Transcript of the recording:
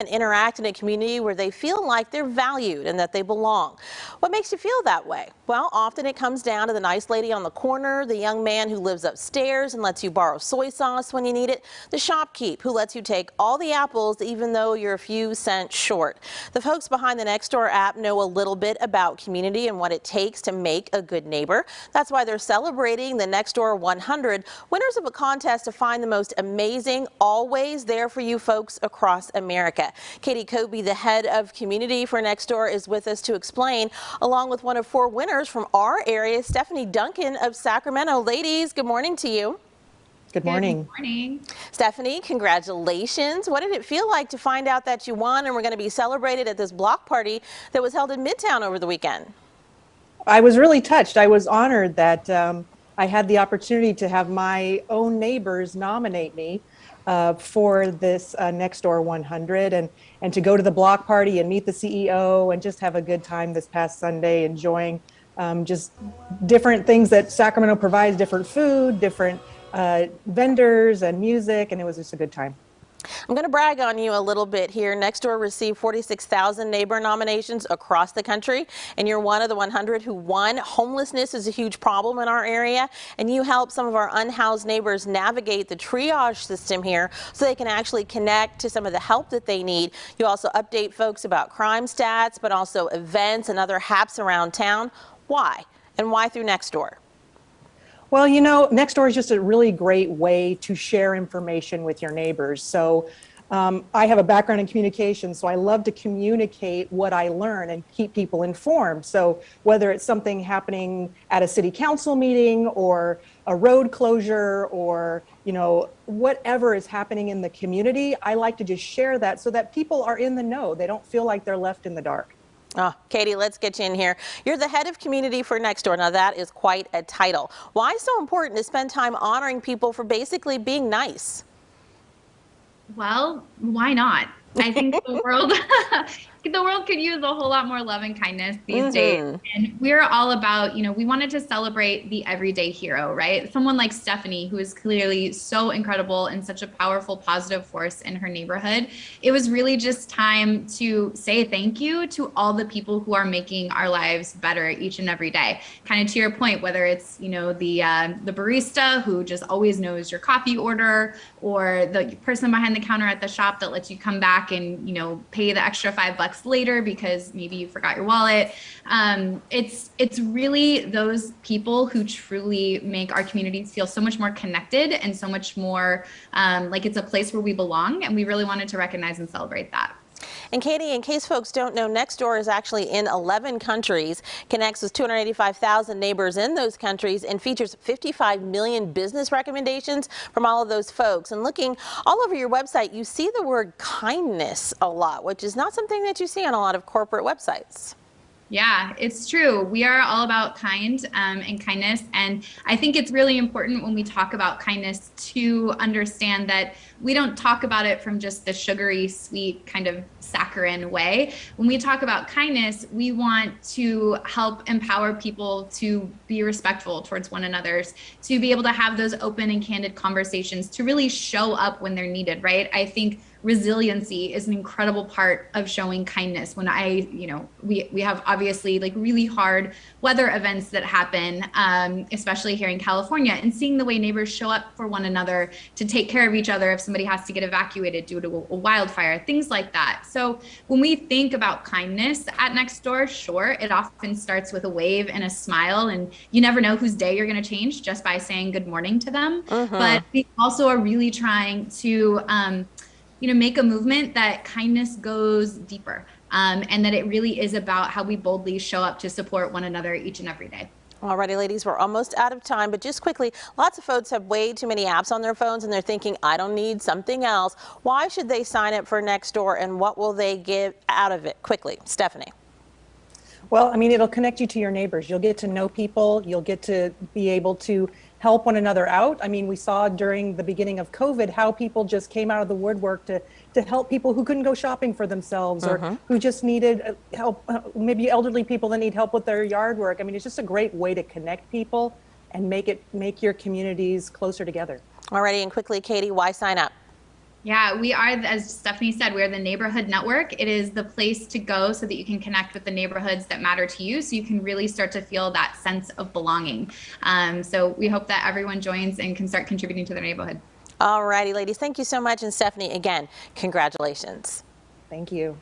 and interact in a community where they feel like they're valued and that they belong. What makes you feel that way? Well, often it comes down to the nice lady on the corner, the young man who lives upstairs and lets you borrow soy sauce when you need it, the shopkeep who lets you take all the apples even though you're a few cents short. The folks behind the Nextdoor app know a little bit about community and what it takes to make a good neighbor. That's why they're celebrating the Nextdoor 100, winners of a contest to find the most amazing, always there for you folks across America. Katie Kobe, the head of community for Nextdoor, is with us to explain, along with one of 4 winners from our area, Stephanie Duncan of Sacramento. Ladies, good morning to you. Good morning. Good morning. Stephanie, congratulations. What did it feel like to find out that you won and we're going to be celebrated at this block party that was held in Midtown over the weekend? I was really touched. I was honored that I had the opportunity to have my own neighbors nominate me for this Nextdoor 100 and to go to the block party and meet the CEO and just have a good time this past Sunday, enjoying just different things that Sacramento provides, different food, different vendors and music, and it was just a good time. I'm going to brag on you a little bit here. Nextdoor received 46,000 neighbor nominations across the country, and you're one of the 100 who won. Homelessness is a huge problem in our area, and you help some of our unhoused neighbors navigate the triage system here so they can actually connect to some of the help that they need. You also update folks about crime stats, but also events and other haps around town. Why? And why through Nextdoor? Well, you know, Nextdoor is just a really great way to share information with your neighbors. So I have a background in communication, so I love to communicate what I learn and keep people informed. So whether it's something happening at a city council meeting or a road closure or, you know, whatever is happening in the community, I like to just share that so that people are in the know. They don't feel like they're left in the dark. Oh, Katie, let's get you in here. You're the head of community for Nextdoor. Now that is quite a title. Why so important to spend time honoring people for basically being nice? Well, why not? I think the world could use a whole lot more love and kindness these days. And we're all about, you know, we wanted to celebrate the everyday hero, right? Someone like Stephanie, who is clearly so incredible and such a powerful, positive force in her neighborhood. It was really just time to say thank you to all the people who are making our lives better each and every day. Kind of to your point, whether it's, you know, the barista who just always knows your coffee order, or the person behind the counter at the shop that lets you come back and, you know, pay the extra $5 later because maybe you forgot your wallet. It's really those people who truly make our communities feel so much more connected and so much more like it's a place where we belong. And we really wanted to recognize and celebrate that. And Katie, in case folks don't know, Nextdoor is actually in 11 countries, connects with 285,000 neighbors in those countries, and features 55 million business recommendations from all of those folks. And looking all over your website, you see the word kindness a lot, which is not something that you see on a lot of corporate websites. Yeah, it's true. We are all about kind and kindness. And I think it's really important when we talk about kindness to understand that we don't talk about it from just the sugary, sweet kind of saccharine way. When we talk about kindness, we want to help empower people to be respectful towards one another, to be able to have those open and candid conversations, to really show up when they're needed, right? I think resiliency is an incredible part of showing kindness. When we have obviously like really hard weather events that happen, especially here in California, and seeing the way neighbors show up for one another to take care of each other if somebody has to get evacuated due to a wildfire, things like that. So when we think about kindness at Nextdoor, sure, it often starts with a wave and a smile, and you never know whose day you're going to change just by saying good morning to them. But we also are really trying to make a movement that kindness goes deeper, and that it really is about how we boldly show up to support one another each and every day. Alrighty, ladies, we're almost out of time, but just quickly, lots of folks have way too many apps on their phones and they're thinking, I don't need something else. Why should they sign up for Nextdoor and what will they get out of it? Quickly, Stephanie. Well, I mean, it'll connect you to your neighbors. You'll get to know people. You'll get to be able to help one another out. I mean, we saw during the beginning of COVID how people just came out of the woodwork to help people who couldn't go shopping for themselves or who just needed help, maybe elderly people that need help with their yard work. I mean, it's just a great way to connect people and make your communities closer together. Alrighty, and quickly, Katie, why sign up? Yeah, we are, as Stephanie said, we are the Neighborhood Network. It is the place to go so that you can connect with the neighborhoods that matter to you, so you can really start to feel that sense of belonging. So we hope that everyone joins and can start contributing to their neighborhood. All righty, ladies. Thank you so much. And Stephanie, again, congratulations. Thank you.